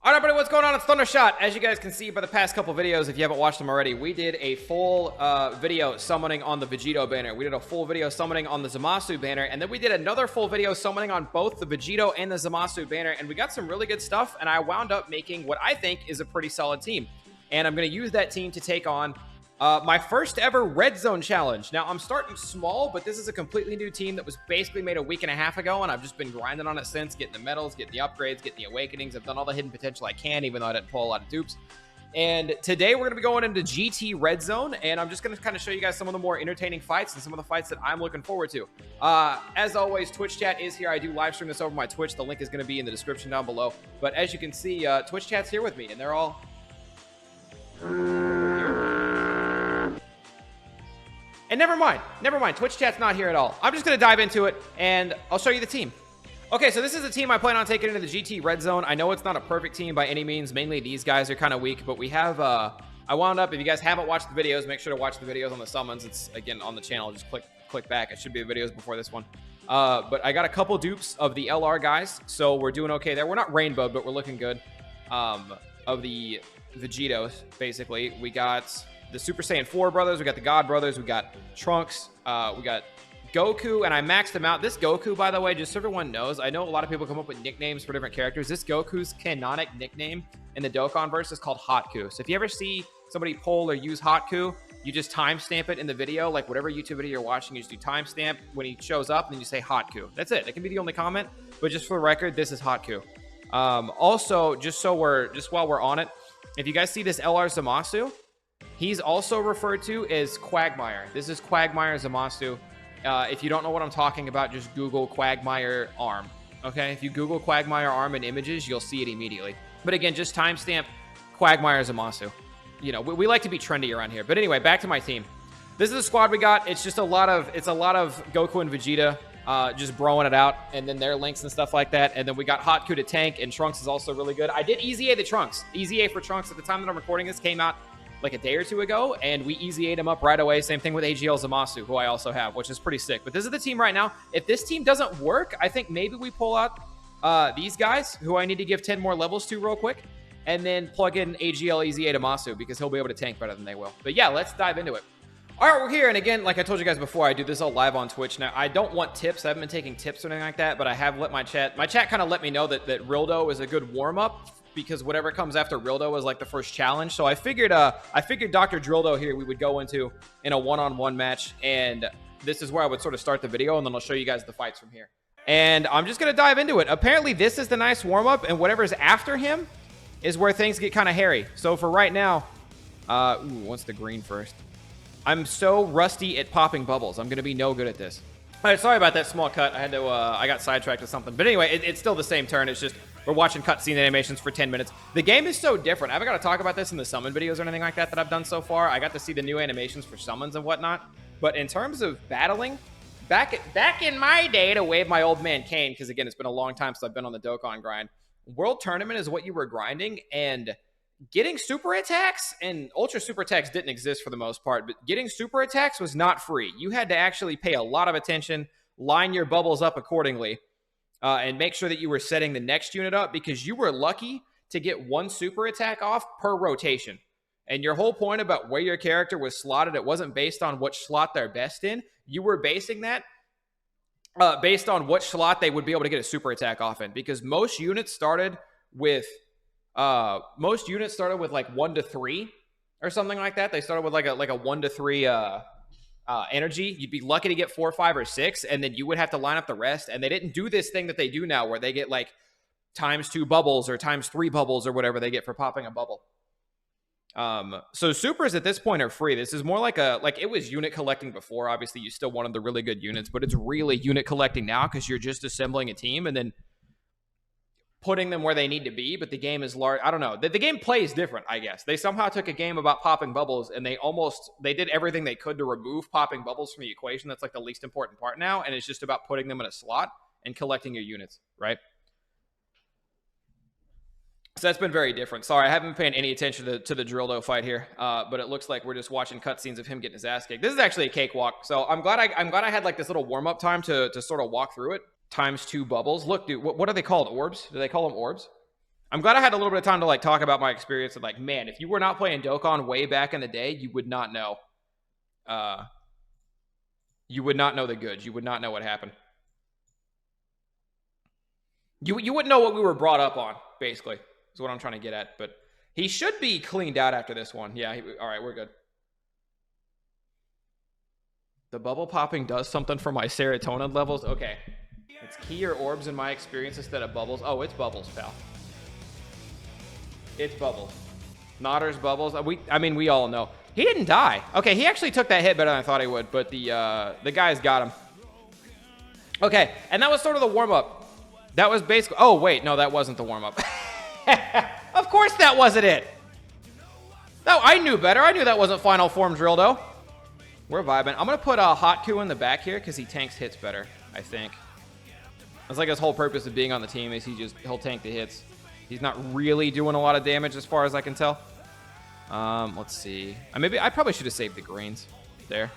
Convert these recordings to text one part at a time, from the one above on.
All right, everybody, what's going on? It's Thundershot. As you guys can see by the past couple videos, if you haven't watched them already, we did a full video summoning on the Vegito banner. We did a full video summoning on the Zamasu banner, and then we did another full video summoning on both the Vegito and the Zamasu banner, and we got some really good stuff, and I wound up making what I think is a pretty solid team. And I'm going to use that team to take on my first ever Red Zone challenge. Now, I'm starting small, but this is a completely new team that was basically made a week and a half ago, and I've just been grinding on it since, getting the medals, getting the upgrades, getting the awakenings. I've done all the hidden potential I can, even though I didn't pull a lot of dupes. And today, we're going to be going into GT Red Zone, and I'm just going to kind of show you guys some of the more entertaining fights and some of the fights that I'm looking forward to. As always, Twitch chat is here. I do live stream this over my Twitch. The link is going to be in the description down below. But as you can see, Twitch chat's here with me, and they're all... And never mind. Twitch chat's not here at all. I'm just going to dive into it, and I'll show you the team. Okay, so this is the team I plan on taking into the GT Red Zone. I know it's not a perfect team by any means. Mainly these guys are kind of weak, but we have... I wound up, if you guys haven't watched the videos, make sure to watch the videos on the summons. It's, again, on the channel. Just click back. It should be the videos before this one. But I got a couple dupes of the LR guys, so we're doing okay there. We're not rainbow, but we're looking good. Of the Vegetos, basically. We got... the Super Saiyan 4 brothers, we got the God brothers, we got Trunks, we got Goku, and I maxed him out. This Goku, by the way, just so everyone knows, I know a lot of people come up with nicknames for different characters. This Goku's canonic nickname in the Dokkan verse is called Hotku. So if you ever see somebody pull or use Hotku, you just timestamp it in the video, like whatever YouTube video you're watching, you just do timestamp when he shows up, and then you say Hotku. That's it. That can be the only comment, but just for the record, this is Hotku. Also, just while we're on it, if you guys see this LR Zamasu, he's also referred to as Quagmire. This is Quagmire Zamasu. If you don't know what I'm talking about, just Google Quagmire arm. Okay? If you Google Quagmire arm in images, you'll see it immediately. But again, just timestamp Quagmire Zamasu. You know, we like to be trendy around here. But anyway, back to my team. This is the squad we got. It's just a lot of Goku and Vegeta just broing it out, and then their links and stuff like that. And then we got Hotku to tank, and Trunks is also really good. I did Easy A the Trunks. Easy A for Trunks at the time that I'm recording this came out like a day or two ago, and we easy ate him up right away. Same thing with AGL Zamasu, who I also have, which is pretty sick. But this is the team right now. If this team doesn't work, I think maybe we pull out these guys, who I need to give 10 more levels to real quick, and then plug in AGL Easy Zamasu, because he'll be able to tank better than they will. But yeah, let's dive into it. All right, we're here, and again, like I told you guys before, I do this all live on Twitch. Now, I don't want tips. I haven't been taking tips or anything like that, but I have let my chat kind of let me know that Rildo is a good warm-up, because whatever comes after Rildo is like the first challenge. So I figured Dr. Drildo here we would go into in a one-on-one match, and this is where I would sort of start the video, and then I'll show you guys the fights from here. And I'm just going to dive into it. Apparently, this is the nice warm-up, and whatever's after him is where things get kind of hairy. So for right now, what's the green first? I'm so rusty at popping bubbles. I'm going to be no good at this. All right, sorry about that small cut. I had to, I got sidetracked with something. But anyway, it's still the same turn. It's just we're watching cutscene animations for 10 minutes. The game is so different. I haven't got to talk about this in the summon videos or anything like that I've done so far. I got to see the new animations for summons and whatnot. But in terms of battling, back in my day, to wave my old man Kane, because again, it's been a long time since I've been on the Dokkan grind. World Tournament is what you were grinding, and getting super attacks, and ultra super attacks didn't exist for the most part, but getting super attacks was not free. You had to actually pay a lot of attention, line your bubbles up accordingly, and make sure that you were setting the next unit up, because you were lucky to get one super attack off per rotation. And your whole point about where your character was slotted, it wasn't based on which slot they're best in. You were basing that based on which slot they would be able to get a super attack off in, because most units started with like 1 to 3 or something like that. They started with like a 1 to 3 energy. You'd be lucky to get 4, 5, or 6, and then you would have to line up the rest. And they didn't do this thing that they do now, where they get like ×2 bubbles or ×3 bubbles or whatever they get for popping a bubble. So supers at this point are free. This is more like it was unit collecting before. Obviously, you still wanted the really good units, but it's really unit collecting now, because you're just assembling a team and then putting them where they need to be. But the game is large. I don't know. The game plays different, I guess. They somehow took a game about popping bubbles, and they did everything they could to remove popping bubbles from the equation. That's like the least important part now, and it's just about putting them in a slot and collecting your units, right? So that's been very different. Sorry, I haven't been paying any attention to the Drildo fight here, but it looks like we're just watching cutscenes of him getting his ass kicked. This is actually a cakewalk, so I'm glad I had like this little warm-up time to sort of walk through it. ×2 bubbles. Look, dude, what are they called? Orbs? Do they call them orbs? I'm glad I had a little bit of time to like talk about my experience. And like, man, if you were not playing Dokkan way back in the day, you would not know. You would not know the goods. You would not know what happened. You wouldn't know what we were brought up on, basically, is what I'm trying to get at. But he should be cleaned out after this one. Yeah, all right, we're good. The bubble popping does something for my serotonin levels. Okay. It's key or orbs in my experience instead of bubbles. Oh, it's bubbles, pal. It's bubbles. Notter's bubbles. I mean, we all know. He didn't die. Okay, he actually took that hit better than I thought he would, but the guys got him. Okay, and that was sort of the warm-up. That was basically... Oh, wait. No, that wasn't the warm-up. Of course that wasn't it. No, I knew better. I knew that wasn't final form Rildo. We're vibing. I'm going to put Hotku in the back here because he tanks hits better, I think. That's like his whole purpose of being on the team is he'll tank the hits. He's not really doing a lot of damage as far as I can tell. Let's see. I probably should have saved the greens there.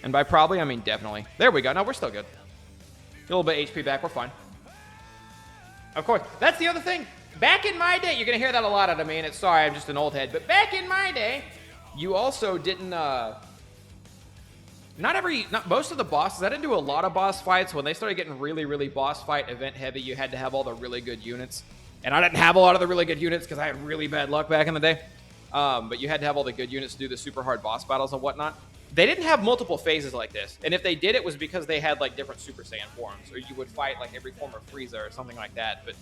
And by probably, I mean definitely. There we go. No, we're still good. A little bit HP back. We're fine. Of course. That's the other thing. Back in my day, you're going to hear that a lot out of me, and it's sorry, I'm just an old head. But back in my day, you also didn't... Not most of the bosses. I didn't do a lot of boss fights. When they started getting really, really boss fight event heavy, you had to have all the really good units. And I didn't have a lot of the really good units because I had really bad luck back in the day. But you had to have all the good units to do the super hard boss battles and whatnot. They didn't have multiple phases like this. And if they did, it was because they had like different Super Saiyan forms. Or you would fight like every form of Frieza or something like that. But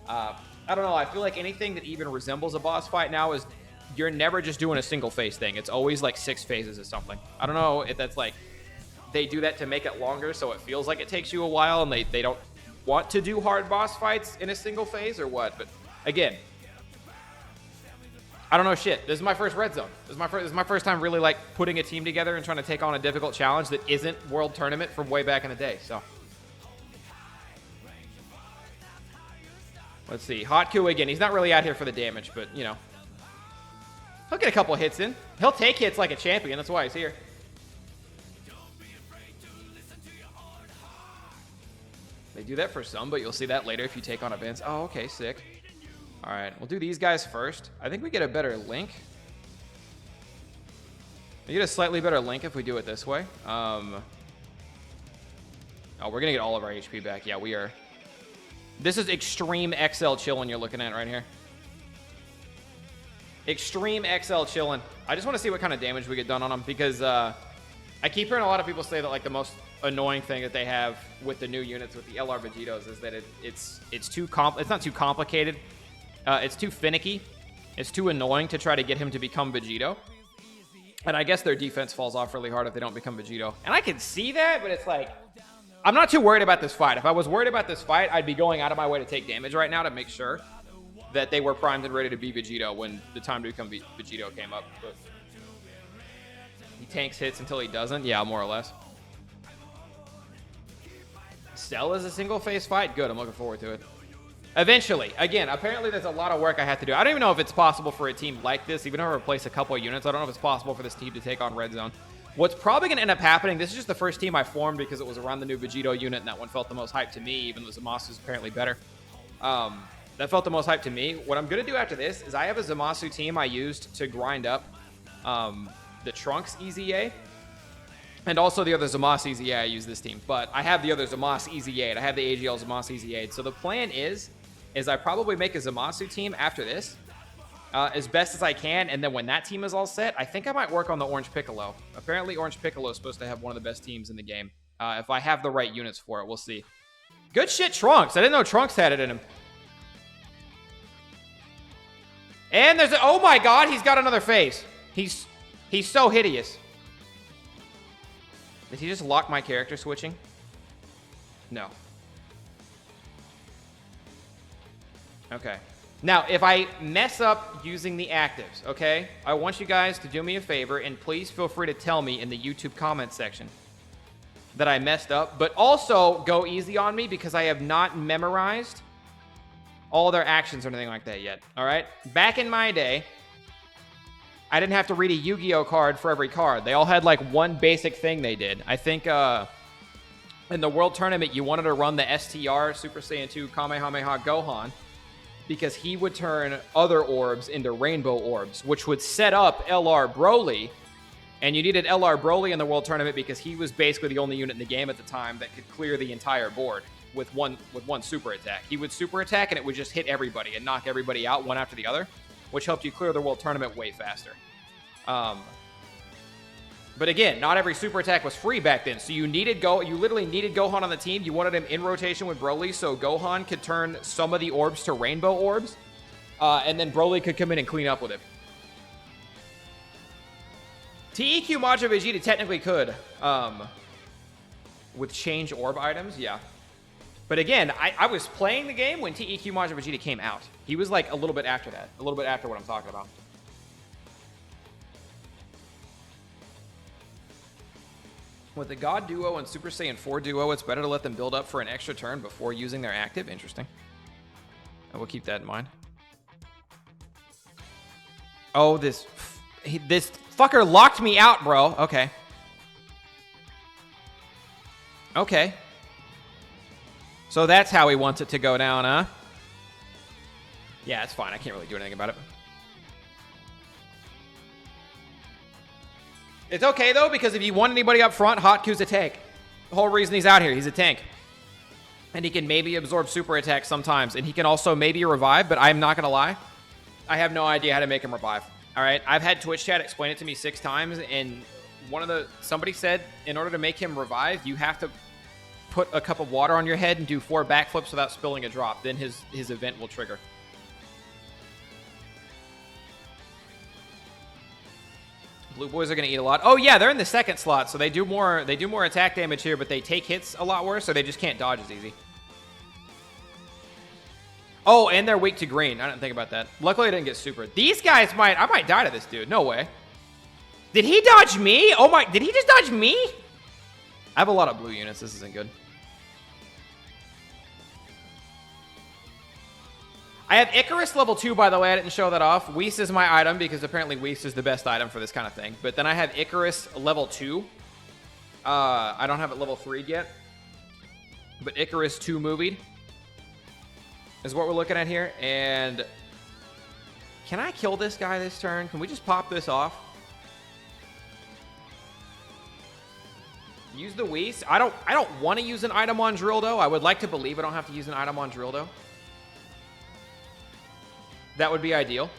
I don't know. I feel like anything that even resembles a boss fight now is you're never just doing a single phase thing. It's always like 6 phases or something. I don't know if that's like they do that to make it longer so it feels like it takes you a while and they don't want to do hard boss fights in a single phase or what. But again, I don't know shit. This is my first red zone. This is my first time really like putting a team together and trying to take on a difficult challenge that isn't World Tournament from way back in the day. So let's see. Hotku again. He's not really out here for the damage, but you know. He'll get a couple hits in. He'll take hits like a champion. That's why he's here. They do that for some, but you'll see that later if you take on events. Oh, okay, sick. All right, we'll do these guys first. I think we get a better link. We get a slightly better link if we do it this way. Oh, we're going to get all of our HP back. Yeah, we are. This is extreme XL chillin' you're looking at right here. Extreme XL chillin'. I just want to see what kind of damage we get done on them because I keep hearing a lot of people say that like the most annoying thing that they have with the new units with the LR Vegetos is that it's not too complicated. It's too finicky. It's too annoying to try to get him to become Vegito. And I guess their defense falls off really hard if they don't become Vegito. And I can see that, but it's like, I'm not too worried about this fight. If I was worried about this fight, I'd be going out of my way to take damage right now to make sure that they were primed and ready to be Vegito when the time to become Vegito came up. But he tanks hits until he doesn't. Yeah, more or less. Cell is a single phase fight. Good, I'm looking forward to it. Eventually. Again, apparently there's a lot of work I have to do. I don't even know if it's possible for a team like this, even if I replace a couple of units, I don't know if it's possible for this team to take on Red Zone. What's probably going to end up happening, this is just the first team I formed because it was around the new Vegito unit, and that one felt the most hype to me, even though Zamasu is apparently better. That felt the most hype to me. What I'm going to do after this is I have a Zamasu team I used to grind up the Trunks EZA. And also the other Zamasu EZA I use this team. But I have the other Zamasu EZA. I have the AGL Zamasu EZA. So the plan is I probably make a Zamasu team after this as best as I can. And then when that team is all set, I think I might work on the Orange Piccolo. Apparently Orange Piccolo is supposed to have one of the best teams in the game. If I have the right units for it, we'll see. Good shit, Trunks. I didn't know Trunks had it in him. And there's a... Oh my god, he's got another face. He's so hideous. Did he just lock my character switching? No. Okay. Now, if I mess up using the actives, okay, I want you guys to do me a favor, and please feel free to tell me in the YouTube comment section that I messed up. But also, go easy on me because I have not memorized all their actions or anything like that yet, all right? Back in my day, I didn't have to read a Yu-Gi-Oh card for every card. They all had like one basic thing they did. I think in the World Tournament, you wanted to run the STR Super Saiyan 2 Kamehameha Gohan. because he would turn other orbs into rainbow orbs, which would set up LR Broly. And you needed LR Broly in the World Tournament because he was basically the only unit in the game at the time that could clear the entire board with one super attack. He would super attack and it would just hit everybody and knock everybody out one after the other, which helped you clear the World Tournament way faster. But again, not every super attack was free back then, so you literally needed Gohan on the team. You wanted him in rotation with Broly, so Gohan could turn some of the orbs to rainbow orbs, and then Broly could come in and clean up with it. TEQ Majin Vegeta technically could, with change orb items, yeah. But again, I was playing the game when TEQ Majin Vegeta came out. He was like a little bit after that, a little bit after what I'm talking about. With the God Duo and Super Saiyan 4 Duo, it's better to let them build up for an extra turn before using their active. Interesting. I will keep that in mind. Oh, this fucker locked me out, bro. Okay. Okay. So that's how he wants it to go down, huh? Yeah, it's fine. I can't really do anything about it. It's okay, though, because if you want anybody up front, Hotku's a tank. The whole reason he's out here, he's a tank. And he can maybe absorb super attacks sometimes. And he can also maybe revive, but I'm not going to lie. I have no idea how to make him revive. All right? I've had Twitch chat explain it to me 6 times, and somebody said in order to make him revive, you have to put a cup of water on your head and do 4 backflips without spilling a drop. Then his event will trigger. Blue boys are going to eat a lot. Oh, yeah, they're in the second slot, so they do more attack damage here, but they take hits a lot worse, so they just can't dodge as easy. Oh, and they're weak to green. I didn't think about that. Luckily, I didn't get super. These guys I might die to this dude. No way. Did he dodge me? Oh, my. Did he just dodge me? I have a lot of blue units. This isn't good. I have Icarus level 2, by the way. I didn't show that off. Whis is my item because apparently Whis is the best item for this kind of thing. But then I have Icarus level 2. I don't have it level 3 yet. But Icarus 2 movied is what we're looking at here. And can I kill this guy this turn? Can we just pop this off? Use the Whis. I don't want to use an item on Rildo. I would like to believe I don't have to use an item on Rildo. That would be ideal.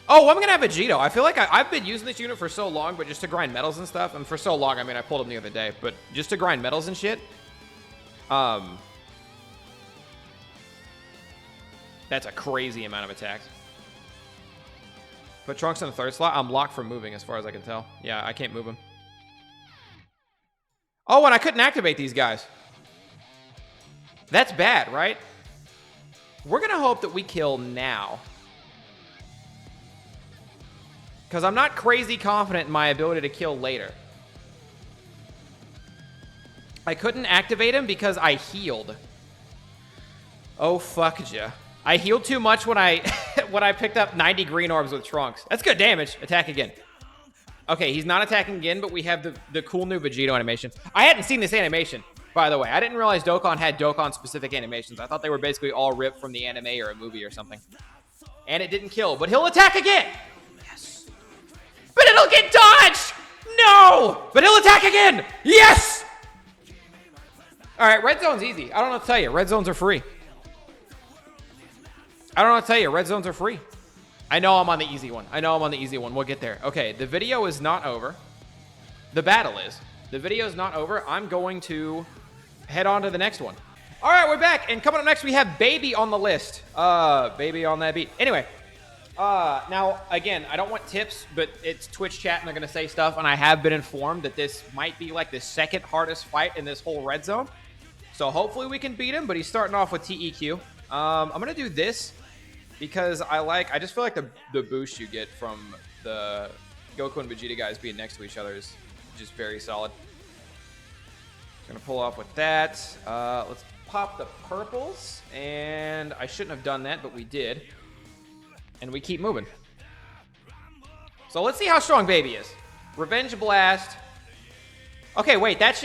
Oh, I'm going to have Vegito. I feel like I've been using this unit for so long, but just to grind metals and stuff. And for so long, I mean, I pulled him the other day. But just to grind metals and shit. That's a crazy amount of attacks. Put Trunks in the 3rd slot. I'm locked from moving as far as I can tell. Yeah, I can't move him. Oh, and I couldn't activate these guys. That's bad, right? We're going to hope that we kill now. Because I'm not crazy confident in my ability to kill later. I couldn't activate him because I healed. Oh, fuck ya. I healed too much when I when I picked up 90 green orbs with Trunks. That's good damage. Attack again. Okay, he's not attacking again, but we have the cool new Vegito animation. I hadn't seen this animation, by the way. I didn't realize Dokkan had Dokkan-specific animations. I thought they were basically all ripped from the anime or a movie or something. And it didn't kill, but he'll attack again! Yes! But it'll get dodged! No! But he'll attack again! Yes! Alright, red zone's easy. I don't know what to tell you. Red zones are free. I don't know what to tell you. Red zones are free. I know I'm on the easy one. We'll get there. Okay, the video is not over. The battle is. The video is not over. I'm going to head on to the next one. All right, we're back. And coming up next, we have Baby on the list. Baby on that beat. Anyway, now, again, I don't want tips, but it's Twitch chat, and they're going to say stuff. And I have been informed that this might be like the 2nd hardest fight in this whole red zone. So hopefully we can beat him, but he's starting off with TEQ. I'm going to do this. Because I just feel like the boost you get from the Goku and Vegeta guys being next to each other is just very solid. Gonna pull off with that. Let's pop the purples. And I shouldn't have done that, but we did. And we keep moving. So let's see how strong Baby is. Revenge Blast. Okay, wait, that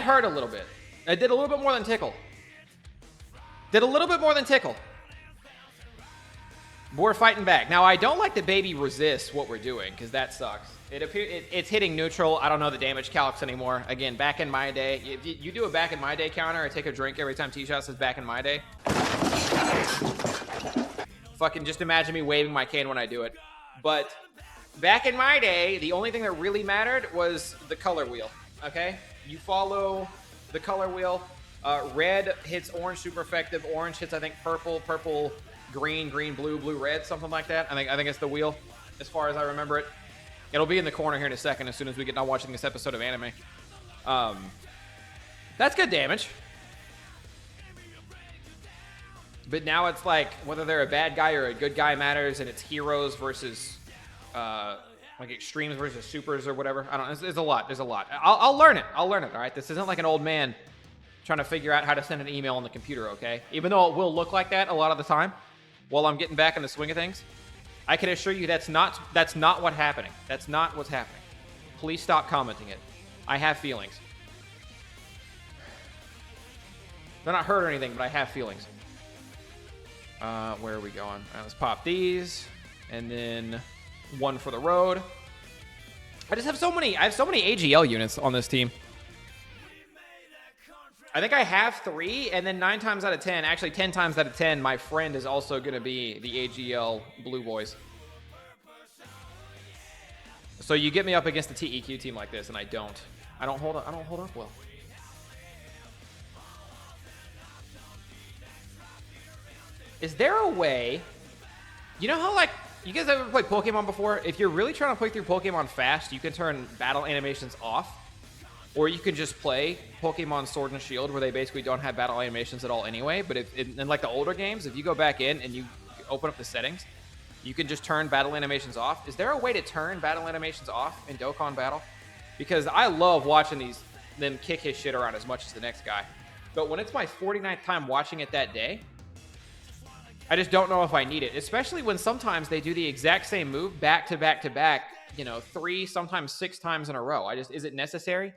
hurt a little bit. I did a little bit more than tickle. Did a little bit more than tickle. We're fighting back. Now, I don't like that Baby resists what we're doing, because that sucks. It's hitting neutral. I don't know the damage calcs anymore. Again, back in my day, if you do a back in my day counter, I take a drink every time T-Shot says back in my day. Fucking just imagine me waving my cane when I do it. But back in my day, the only thing that really mattered was the color wheel, okay? You follow the color wheel. Red hits orange, super effective. Orange hits, I think, purple, purple, green, green, blue, blue, red, something like that. I think it's the wheel, as far as I remember it. It'll be in the corner here in a second as soon as we get done watching this episode of anime. That's good damage. But now it's like, whether they're a bad guy or a good guy matters, and it's heroes versus, like extremes versus supers or whatever. I don't know. There's a lot. There's a lot. I'll learn it. I'll learn it, all right? This isn't like an old man trying to figure out how to send an email on the computer, okay? Even though it will look like that a lot of the time while I'm getting back in the swing of things, I can assure you that's not what's happening. That's not what's happening. Please stop commenting it. I have feelings. They're not hurt or anything, but I have feelings. Where are we going? All right, let's pop these, and then one for the road. I have so many AGL units on this team. I think I have 3, and then 9 times out of 10, actually 10 times out of 10, my friend is also going to be the AGL Blue Boys. So you get me up against a TEQ team like this, and I don't hold up well. Is there a way, you know how, like, you guys ever played Pokemon before? If you're really trying to play through Pokemon fast, you can turn battle animations off. Or you can just play Pokemon Sword and Shield, where they basically don't have battle animations at all anyway. But in like the older games, if you go back in and you open up the settings, you can just turn battle animations off. Is there a way to turn battle animations off in Dokkan Battle? Because I love watching them kick his shit around as much as the next guy. But when it's my 49th time watching it that day, I just don't know if I need it. Especially when sometimes they do the exact same move back to back to back, 3, sometimes 6 times in a row. Is it necessary?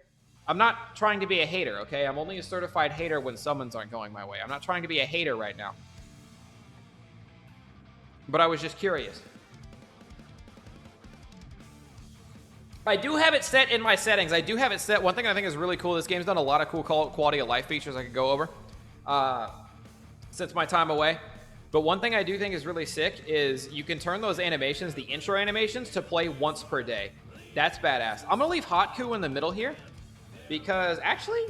I'm not trying to be a hater, okay? I'm only a certified hater when summons aren't going my way. I'm not trying to be a hater right now. But I was just curious. I do have it set in my settings. I do have it set. One thing I think is really cool, this game's done a lot of cool quality of life features I could go over since my time away. But one thing I do think is really sick is you can turn those animations, the intro animations, to play once per day. That's badass. I'm going to leave Hotku in the middle here. Because, actually,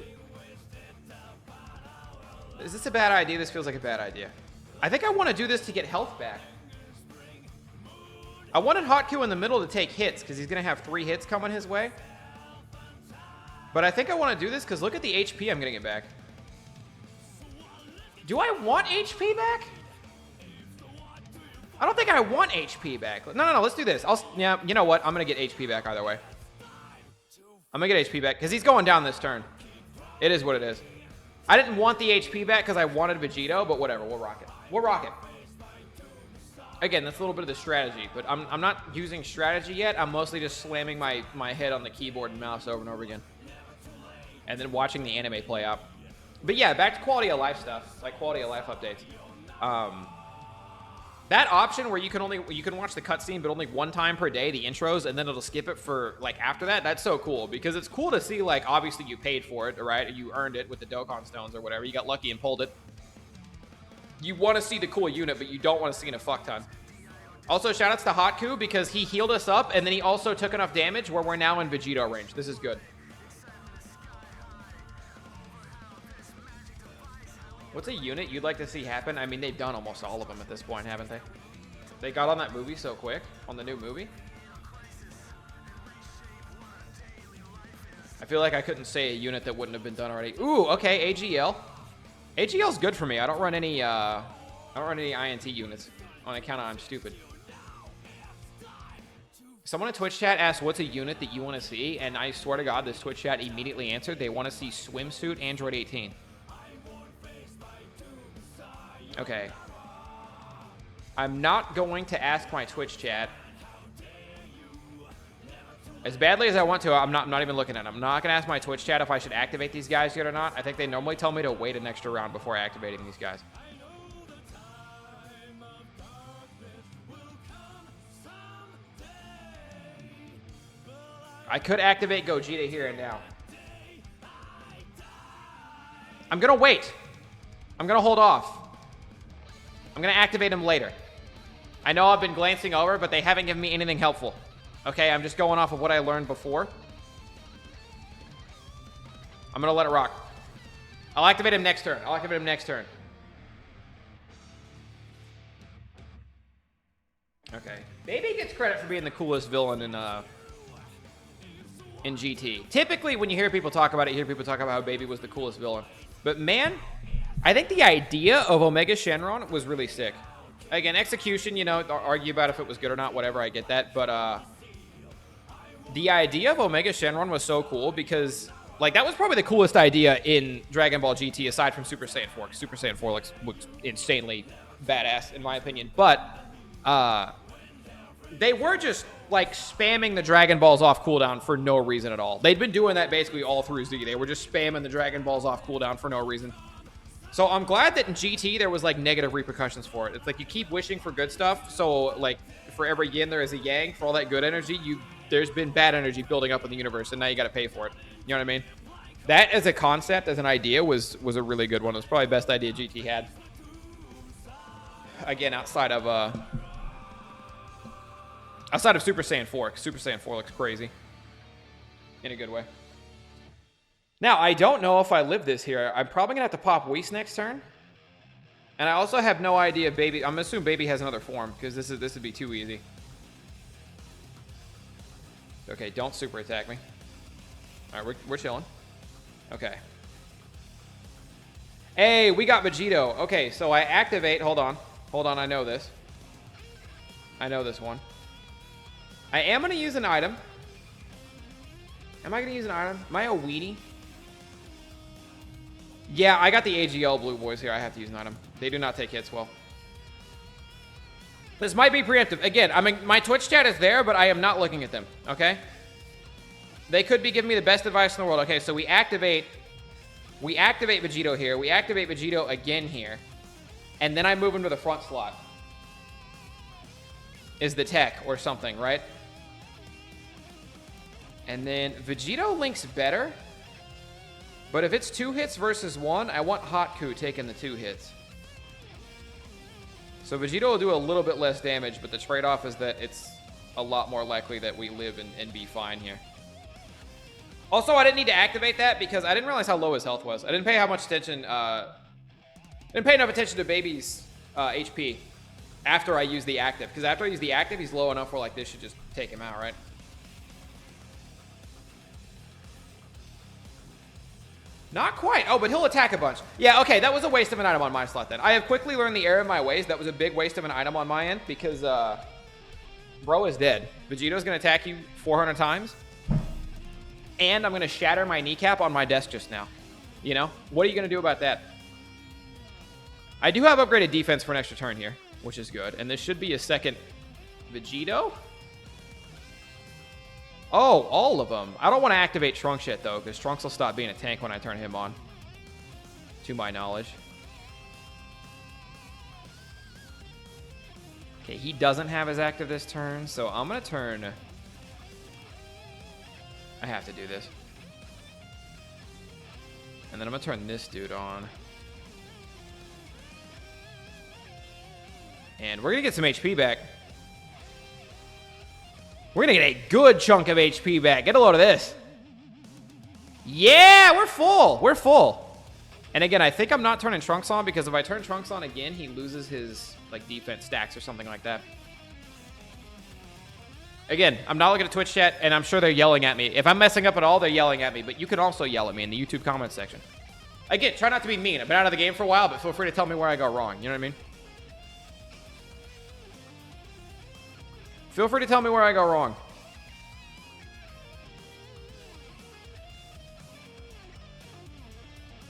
is this a bad idea? This feels like a bad idea. I think I want to do this to get health back. I wanted Hotku in the middle to take hits, because he's going to have 3 hits coming his way. But I think I want to do this, because look at the HP I'm going to get back. Do I want HP back? I don't think I want HP back. No, let's do this. Yeah, you know what? I'm going to get HP back either way. I'm going to get HP back, because he's going down this turn. It is what it is. I didn't want the HP back because I wanted Vegito, but whatever. We'll rock it. We'll rock it. Again, that's a little bit of the strategy, but I'm not using strategy yet. I'm mostly just slamming my head on the keyboard and mouse over and over again. And then watching the anime play out. But yeah, back to quality of life stuff, like quality of life updates. That option where you can watch the cutscene, but only 1 time per day, the intros, and then it'll skip it for like after that. That's so cool because it's cool to see, like, obviously you paid for it, right? You earned it with the Dokkan stones or whatever. You got lucky and pulled it. You want to see the cool unit, but you don't want to see it a fuck ton. Also, shoutouts to Hotku because he healed us up, and then he also took enough damage where we're now in Vegito range. This is good. What's a unit you'd like to see happen? I mean, they've done almost all of them at this point, haven't they? They got on that movie so quick, on the new movie. I feel like I couldn't say a unit that wouldn't have been done already. Ooh, okay, AGL. AGL's good for me. I don't run any INT units on account of I'm stupid. Someone in Twitch chat asked, what's a unit that you want to see? And I swear to God, this Twitch chat immediately answered. They want to see Swimsuit Android 18. Okay. I'm not going to ask my Twitch chat. As badly as I want to, I'm not even looking at them. I'm not going to ask my Twitch chat if I should activate these guys yet or not. I think they normally tell me to wait an extra round before activating these guys. I could activate Gogeta here and now. I'm going to wait. I'm going to hold off. I'm going to activate him later. I know I've been glancing over, but they haven't given me anything helpful. Okay, I'm just going off of what I learned before. I'm going to let it rock. I'll activate him next turn. Okay. Baby gets credit for being the coolest villain in GT. Typically, when you hear people talk about it, you hear people talk about how Baby was the coolest villain. But man, I think the idea of Omega Shenron was really sick. Again, execution, you know, argue about if it was good or not, whatever, I get that. But the idea of Omega Shenron was so cool because, like, that was probably the coolest idea in Dragon Ball GT aside from Super Saiyan 4. Super Saiyan 4 looks insanely badass, in my opinion. But they were just, like, spamming the Dragon Balls off cooldown for no reason at all. They'd been doing that basically all through Z. They were just spamming the Dragon Balls off cooldown for no reason. So I'm glad that in GT there was, like, negative repercussions for it. It's like you keep wishing for good stuff. So, like, for every yin there is a yang. For all that good energy, there's been bad energy building up in the universe, and now you got to pay for it. You know what I mean? That as a concept, as an idea, was a really good one. It was probably the best idea GT had. Again, outside of Super Saiyan 4, 'cause Super Saiyan 4 looks crazy. In a good way. Now, I don't know if I live this here. I'm probably going to have to pop Whis next turn. And I also have no idea Baby... I'm assuming Baby has another form, because this would be too easy. Okay, don't super attack me. All right, we're chilling. Okay. Hey, we got Vegito. Okay, so I activate... Hold on, I know this. I know this one. I am going to use an item. Am I going to use an item? Am I a weenie? Yeah, I got the AGL Blue Boys here. I have to use an item. They do not take hits well. This might be preemptive. Again, I mean, my Twitch chat is there, but I am not looking at them, okay? They could be giving me the best advice in the world. Okay, so we activate Vegito here. We activate Vegito again here. And then I move him to the front slot. Is the tech or something, right? And then Vegito links better. But if it's 2 hits versus 1, I want Hotku taking the 2 hits. So Vegito will do a little bit less damage, but the trade-off is that it's a lot more likely that we live and be fine here. Also, I didn't need to activate that because I didn't realize how low his health was. I didn't pay how much attention, didn't pay enough attention to Baby's HP after I used the active. Because after I use the active, he's low enough where, like, this should just take him out, right? Not quite. Oh, but he'll attack a bunch. Yeah, okay, that was a waste of an item on my slot then. I have quickly learned the error of my ways. That was a big waste of an item on my end because bro is dead. Vegito's going to attack you 400 times. And I'm going to shatter my kneecap on my desk just now. You know? What are you going to do about that? I do have upgraded defense for an extra turn here, which is good. And this should be a second Vegito. Oh, all of them. I don't want to activate Trunks yet, though, because Trunks will stop being a tank when I turn him on. To my knowledge. Okay, he doesn't have his active this turn, so I'm going to turn... I have to do this. And then I'm going to turn this dude on. And we're going to get some HP back. We're going to get a good chunk of HP back. Get a load of this. Yeah, we're full. We're full. And again, I think I'm not turning Trunks on because if I turn Trunks on again, he loses his like defense stacks or something like that. Again, I'm not looking at Twitch chat, and I'm sure they're yelling at me. If I'm messing up at all, they're yelling at me. But you can also yell at me in the YouTube comments section. Again, try not to be mean. I've been out of the game for a while, but feel free to tell me where I go wrong. You know what I mean? Feel free to tell me where I go wrong.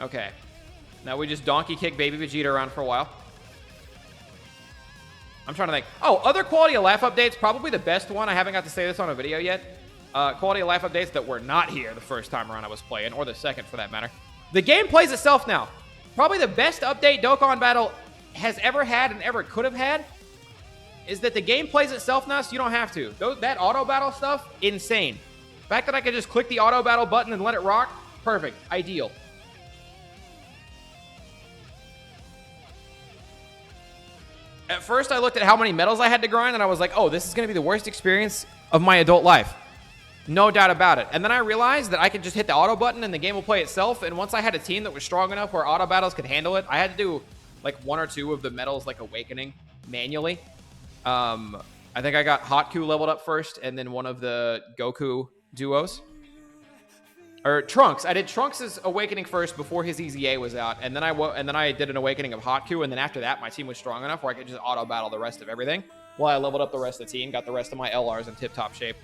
Okay. Now we just donkey kick Baby Vegeta around for a while. I'm trying to think. Oh, other quality of life updates. Probably the best one. I haven't got to say this on a video yet. quality of life updates that were not here the first time around I was playing, or the second for that matter. The game plays itself now. Probably the best update Dokkan Battle has ever had and ever could have had is that the game plays itself now, so you don't have to. That auto battle stuff, insane. The fact that I could just click the auto battle button and let it rock, perfect, ideal. At first, I looked at how many medals I had to grind, and I was like, oh, this is going to be the worst experience of my adult life. No doubt about it. And then I realized that I could just hit the auto button and the game will play itself. And once I had a team that was strong enough where auto battles could handle it, I had to do like 1 or 2 of the medals like awakening manually. I think I got Hotku leveled up first and then one of the Goku duos. Or Trunks. I did Trunks' awakening first before his EZA was out. And then I did an awakening of Hotku. And then after that, my team was strong enough where I could just auto battle the rest of everything. While I leveled up the rest of the team, got the rest of my LRs in tip-top shape.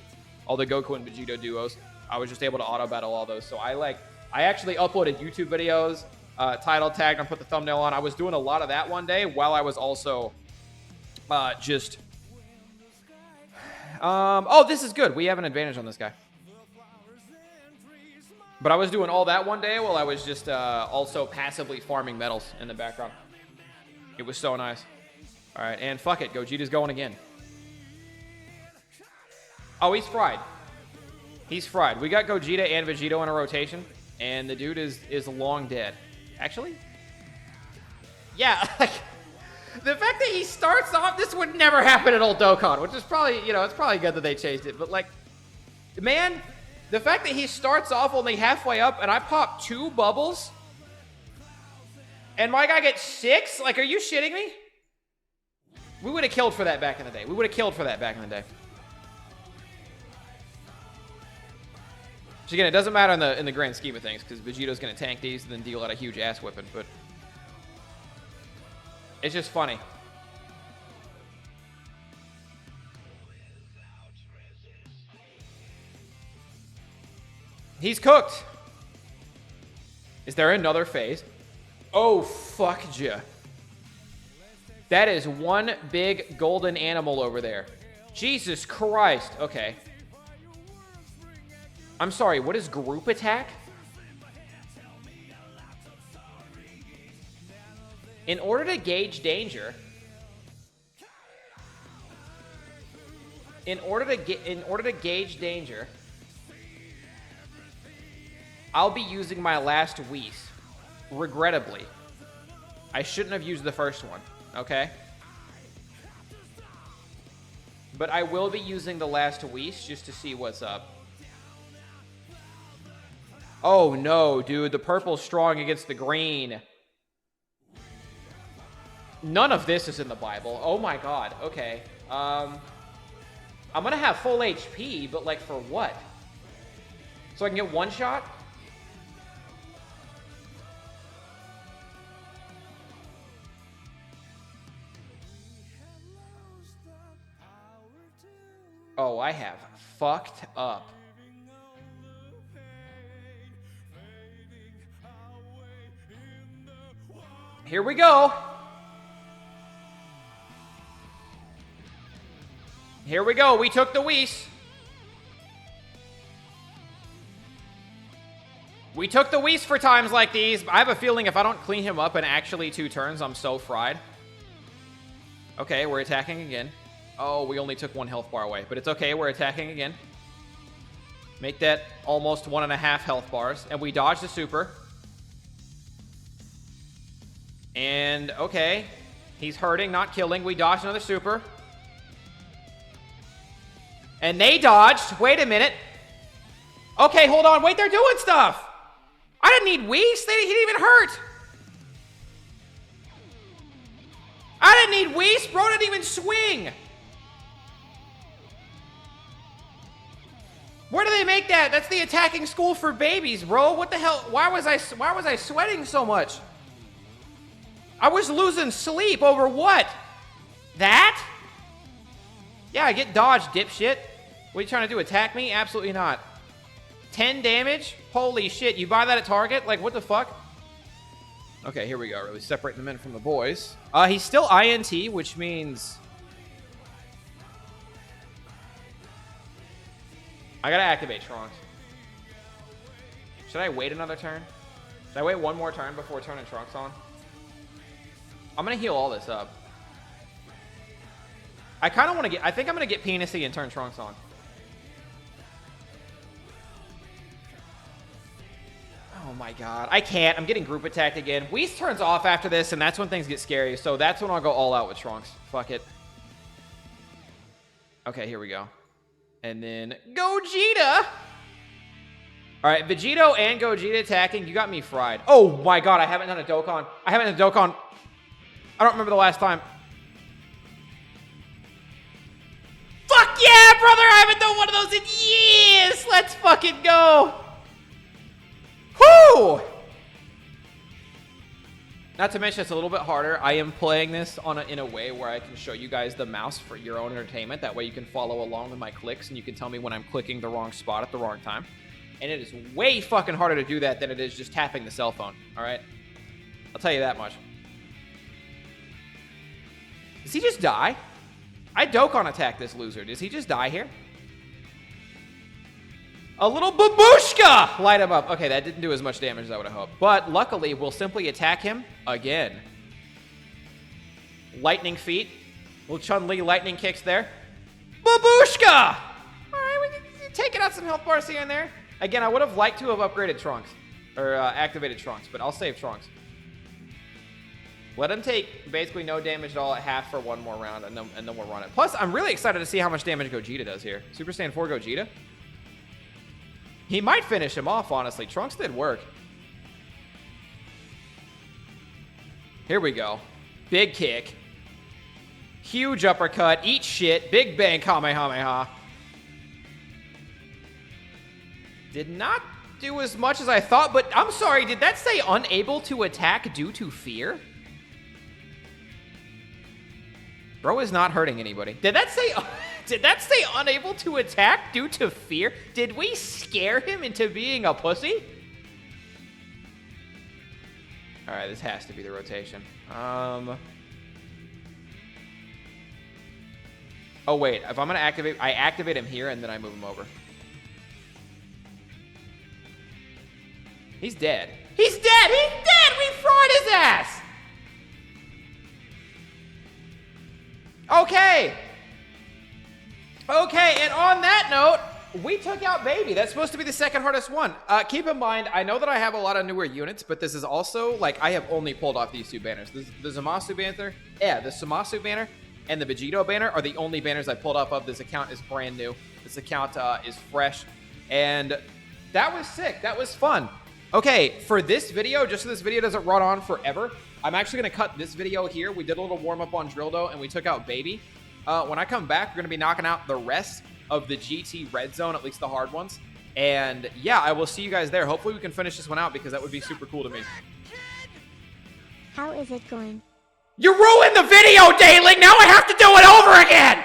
All the Goku and Vegeta duos. I was just able to auto battle all those. So I actually uploaded YouTube videos, title tagged and put the thumbnail on. I was doing a lot of that one day while I was also oh, this is good. We have an advantage on this guy. But I was doing all that one day while I was just also passively farming medals in the background. It was so nice. All right, and fuck it. Gogeta's going again. Oh, he's fried. He's fried. We got Gogeta and Vegito in a rotation, and the dude is long dead. Actually? Yeah, like, the fact that he starts off, this would never happen at Old Dokkan, which is probably, it's probably good that they changed it. But, like, man, the fact that he starts off only halfway up, and I pop 2 bubbles, and my guy gets 6? Like, are you shitting me? We would have killed for that back in the day. We would have killed for that back in the day. Which again, it doesn't matter in the grand scheme of things, because Vegeto's going to tank these and then deal out a huge ass whipping, but it's just funny. He's cooked. Is there another phase? Oh, fuck ja. That is one big golden animal over there. Jesus Christ. Okay. I'm sorry, what is group attack? In order to gauge danger, I'll be using my last Whis. Regrettably. I shouldn't have used the first one, okay? But I will be using the last Whis just to see what's up. Oh no, dude, the purple's strong against the green. None of this is in the Bible. Oh my god, okay. I'm gonna have full HP, but like for what? So I can get one shot? Oh, I have fucked up. Here we go. Here we go. We took the Whis. We took the Whis for times like these. I have a feeling if I don't clean him up in actually 2 turns, I'm so fried. Okay, we're attacking again. Oh, we only took 1 health bar away, but it's okay. We're attacking again. Make that almost 1.5 health bars, and we dodge the super. And, okay, he's hurting, not killing. We dodged another super. And they dodged. Wait a minute. Okay, hold on. Wait, they're doing stuff. I didn't need Whis. He didn't even hurt. I didn't need Whis. Bro didn't even swing. Where do they make that? That's the attacking school for babies, bro. What the hell? Why was I sweating so much? I was losing sleep over what? That? Yeah, I get dodged, dipshit. What are you trying to do, attack me? Absolutely not. 10 damage? Holy shit, you buy that at Target? Like, what the fuck? Okay, here we go. Really separating the men from the boys. He's still INT, which means... I gotta activate Trunks. Should I wait another turn? Should I wait one more turn before turning Trunks on? I'm gonna heal all this up. I kind of want to get... I think I'm gonna get Penisy and turn Trunks on. Oh my god. I can't. I'm getting group attacked again. Whis turns off after this, and that's when things get scary. So that's when I'll go all out with Trunks. Fuck it. Okay, here we go. And then Gogeta! Alright, Vegito and Gogeta attacking. You got me fried. Oh my god, I haven't done a Dokkan. I haven't done a Dokkan. I don't remember the last time. Fuck yeah, brother! I haven't done one of those in years! Let's fucking go! Whoo! Not to mention, it's a little bit harder. I am playing this in a way where I can show you guys the mouse for your own entertainment. That way you can follow along with my clicks, and you can tell me when I'm clicking the wrong spot at the wrong time. And it is way fucking harder to do that than it is just tapping the cell phone, alright? I'll tell you that much. Does he just die? I Dokkan attack this loser. Does he just die here? A little babushka! Light him up. Okay, that didn't do as much damage as I would have hoped. But luckily, we'll simply attack him again. Lightning feet. Little Chun-Li lightning kicks there. Babushka! Alright, we're taking out some health bars here and there. Again, I would have liked to have upgraded Trunks. Or activated Trunks, but I'll save Trunks. Let him take basically no damage at all at half for one more round, and then we'll run it. Plus, I'm really excited to see how much damage Gogeta does here. Super Saiyan 4 Gogeta? He might finish him off, honestly. Trunks did work. Here we go. Big kick. Huge uppercut. Eat shit. Big bang Kamehameha. Did not do as much as I thought, but I'm sorry, did that say unable to attack due to fear? Bro is not hurting anybody. Did that say unable to attack due to fear? Did we scare him into being a pussy? Alright, this has to be the rotation. Oh wait, if I'm gonna activate, I activate him here and then I move him over. He's dead. He's dead! He's dead! We fried his ass! Okay. Okay, and on that note, we took out Baby. That's supposed to be the second hardest one. Keep in mind, I know that I have a lot of newer units, but this is also, like, I have only pulled off these two banners. The Zamasu banner, the Zamasu banner and the Vegito banner are the only banners I pulled off of. This account is brand new. This account is fresh. And that was sick. That was fun. Okay, for this video, just so this video doesn't run on forever, I'm actually going to cut this video here. We did a little warm-up on Rildo, and we took out Baby. When I come back, we're going to be knocking out the rest of the GT Red Zone, at least the hard ones. And yeah, I will see you guys there. Hopefully we can finish this one out because that would be super cool to me. How is it going? You ruined the video, Dailing! Now I have to do it over again!